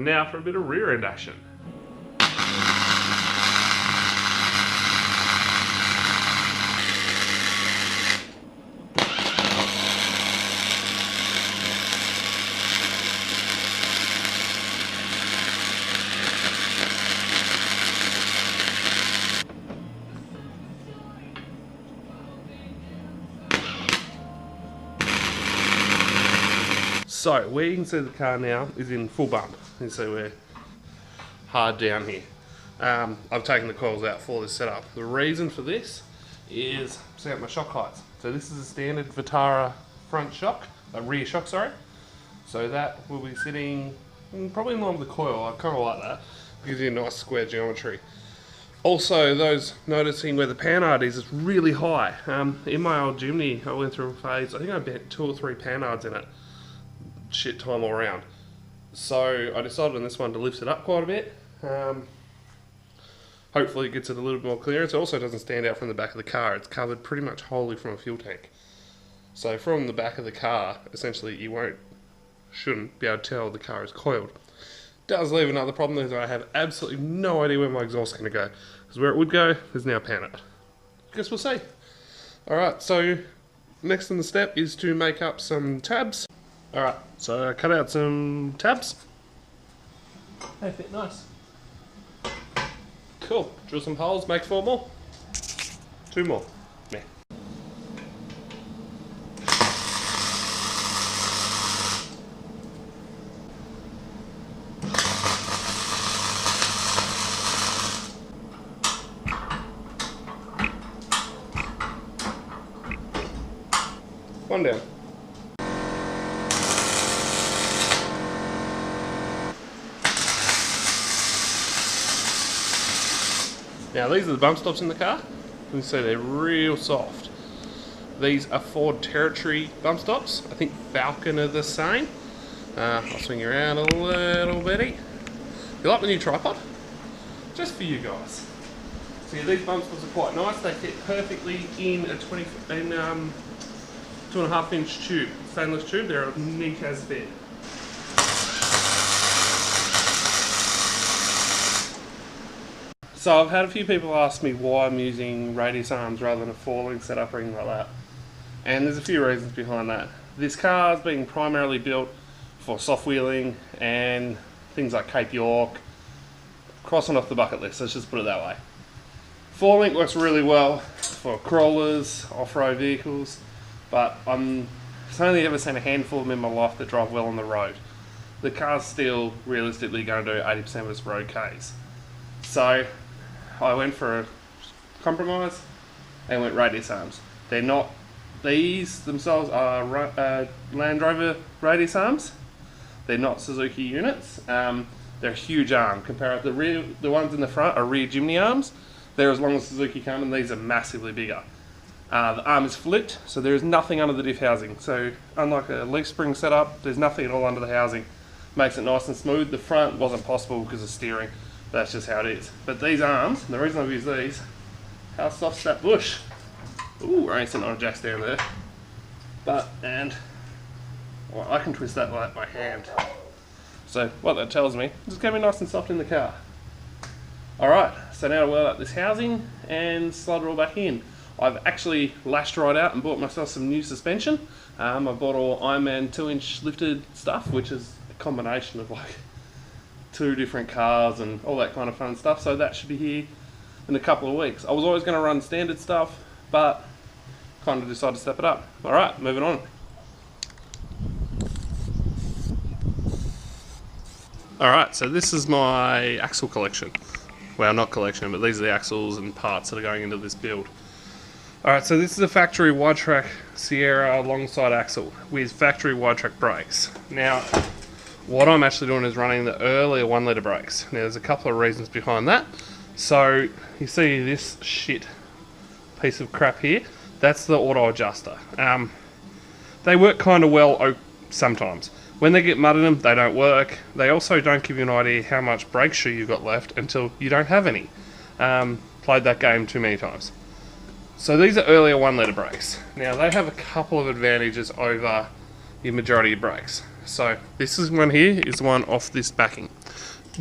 now for a bit of rear end action. So where you can see the car now is in full bump. You can see we're hard down here. I've taken the coils out for this setup. The reason for this is set up my shock heights. So this is a standard Vitara front shock, rear shock, sorry. So that will be sitting probably in line with the coil. I kind of like that. Gives you a nice square geometry. Also, those noticing where the panhard is, it's really high. In my old Jimny, I went through a phase, I think I bent 2 or 3 panhards in it. Shit time all around. So I decided on this one to lift it up quite a bit. Hopefully it gets it a little bit more clearance. It also doesn't stand out from the back of the car. It's covered pretty much wholly from a fuel tank. So from the back of the car, essentially you shouldn't be able to tell the car is coiled. Does leave another problem is I have absolutely no idea where my exhaust is going to go. Because where it would go is now panhard. Guess we'll see. Alright, so next in the step is to make up some tabs. Alright, so I cut out some tabs. They fit nice. Cool. Drill some holes, make 4 more. 2 more. Yeah. One down. Now these are the bump stops in the car. You can see they're real soft. These are Ford Territory bump stops. I think Falcon are the same. I'll swing you around a little bitty. You like the new tripod? Just for you guys. So yeah, these bump stops are quite nice. They fit perfectly in a 2.5 inch tube, stainless tube. They're neat as fit. So I've had a few people ask me why I'm using radius arms rather than a four-link setup or anything like that. And there's a few reasons behind that. This car is being primarily built for soft wheeling and things like Cape York, crossing off the bucket list, let's just put it that way. Four-link works really well for crawlers, off-road vehicles, but I've only ever seen a handful of them in my life that drive well on the road. The car's still realistically going to do 80% of its road Ks. So I went for a compromise and went radius arms. They're not, these themselves are Land Rover radius arms. They're not Suzuki units. They're a huge arm. Compared to the ones in the front are rear Jimny arms. They're as long as Suzuki come, and these are massively bigger. The arm is flipped, so there is nothing under the diff housing. So unlike a leaf spring setup, there's nothing at all under the housing. Makes it nice and smooth. The front wasn't possible because of steering. That's just how it is. But these arms, the reason I've used these, how soft's that bush? Ooh, we're only sitting on a jack stand there. Well, I can twist that like my hand. So what that tells me, it's going to be nice and soft in the car. Alright, so now to weld up this housing and slide it all back in. I've actually lashed right out and bought myself some new suspension. I bought all Ironman 2-inch lifted stuff, which is a combination of like 2 different cars and all that kind of fun stuff, so that should be here in a couple of weeks. I was always going to run standard stuff, but kind of decided to step it up. Alright, moving on. Alright, so this is my axle collection. Well, not collection, but these are the axles and parts that are going into this build. Alright, so this is a factory wide track Sierra alongside axle with factory wide track brakes. Now, what I'm actually doing is running the earlier 1 litre brakes. Now there's a couple of reasons behind that. So you see this shit piece of crap here, that's the auto adjuster. They work kind of well sometimes. When they get mud in them, they don't work. They also don't give you an idea how much brake shoe you've got left until you don't have any. Played that game too many times. So these are earlier 1 litre brakes. Now they have a couple of advantages over the majority of brakes. So this is one here is the one off this backing.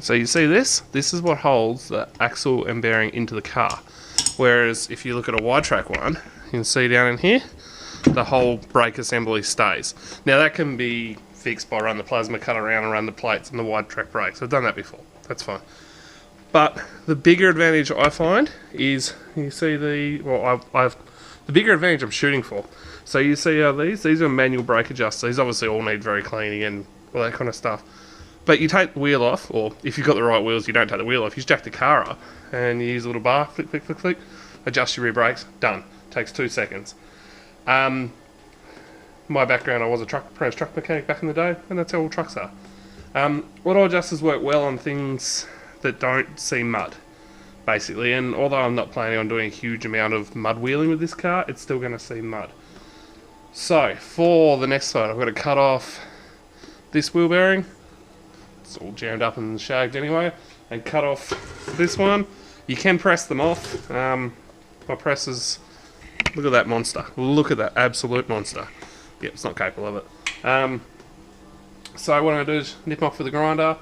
So you see this? This is what holds the axle and bearing into the car. Whereas if you look at a wide track one, you can see down in here, the whole brake assembly stays. Now that can be fixed by running the plasma cut around and run the plates and the wide track brakes. I've done that before, that's fine. But the bigger advantage I find is, you see the bigger advantage I'm shooting for. So you see how these are manual brake adjusters. These obviously all need very cleaning and all that kind of stuff. But you take the wheel off, or if you've got the right wheels, you don't take the wheel off. You jack the car up and you use a little bar, flick, flick, flick, flick, adjust your rear brakes, done. Takes 2 seconds. My background, I was a apprentice truck mechanic back in the day, and that's how all trucks are. Auto adjusters work well on things that don't see mud, basically, and although I'm not planning on doing a huge amount of mud wheeling with this car, it's still going to see mud. So, for the next one, I've got to cut off this wheel bearing. It's all jammed up and shagged anyway, and cut off this one. You can press them off. My presses, look at that monster. Look at that absolute monster. Yep, it's not capable of it. So what I'm going to do is nip them off with a grinder.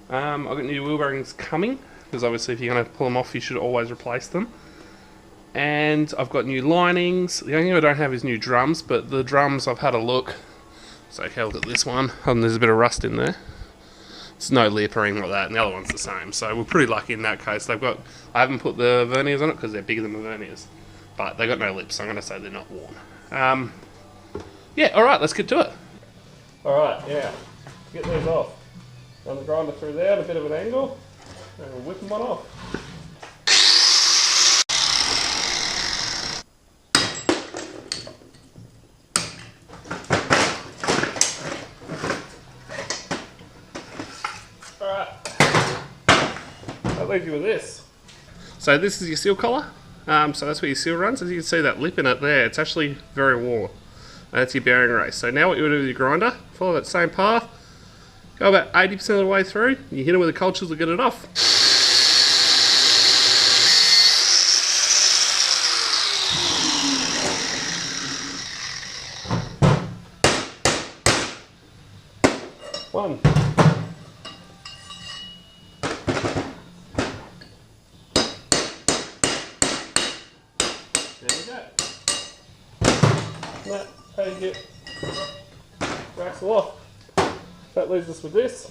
I've got new wheel bearings coming, because obviously if you're going to pull them off you should always replace them. And I've got new linings. The only thing I don't have is new drums, but the drums I've had a look. So okay, look at this one, and there's a bit of rust in there. It's no lip or anything like that, and the other one's the same. So we're pretty lucky in that case. I haven't put the verniers on it because they're bigger than the verniers. But they've got no lips, so I'm going to say they're not worn. Yeah, alright, let's get to it. Alright, yeah, get these off. Run the grinder through there at a bit of an angle, and we'll whip them one off. Alright, that leaves you with this. So this is your seal collar. So that's where your seal runs. As you can see that lip in it there, it's actually very worn. That's your bearing race. So now what you do with your grinder, follow that same path, go about 80% of the way through, you hit it with the cold chisel to get it off. One. There we go. That's how you get the axle off. That leaves us with this.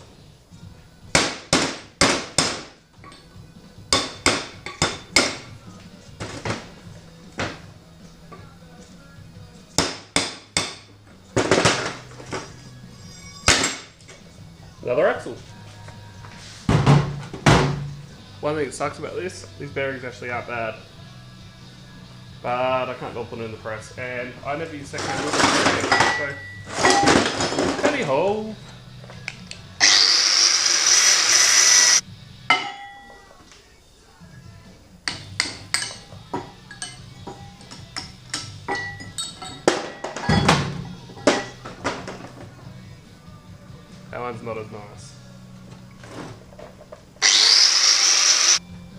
Another axle. One thing that sucks about this, these bearings actually aren't bad. But I can't go put it in the press, and I never use second-hand wheel bearings, so anyhow. That one's not as nice.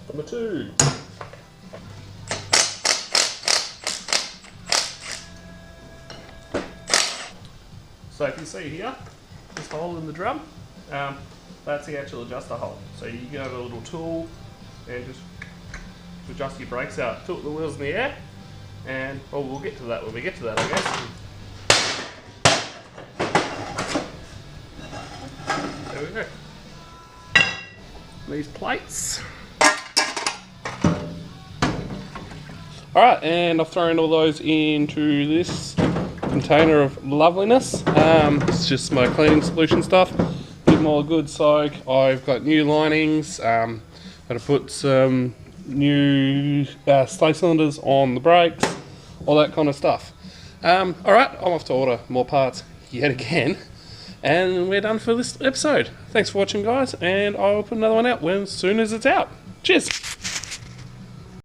Number 2. So if you see here, this hole in the drum, that's the actual adjuster hole. So you go to a little tool and just adjust your brakes out, tilt the wheels in the air, and well, we'll get to that when we get to that, I guess. There we go. These plates. Alright, and I've thrown all those into this container of loveliness. It's just my cleaning solution stuff. Give them all a good soak. I've got new linings. Got to put some new slave cylinders on the brakes. All that kind of stuff. Alright, I'm off to order more parts yet again. And we're done for this episode. Thanks for watching, guys, and I'll put another one out as soon as it's out. Cheers!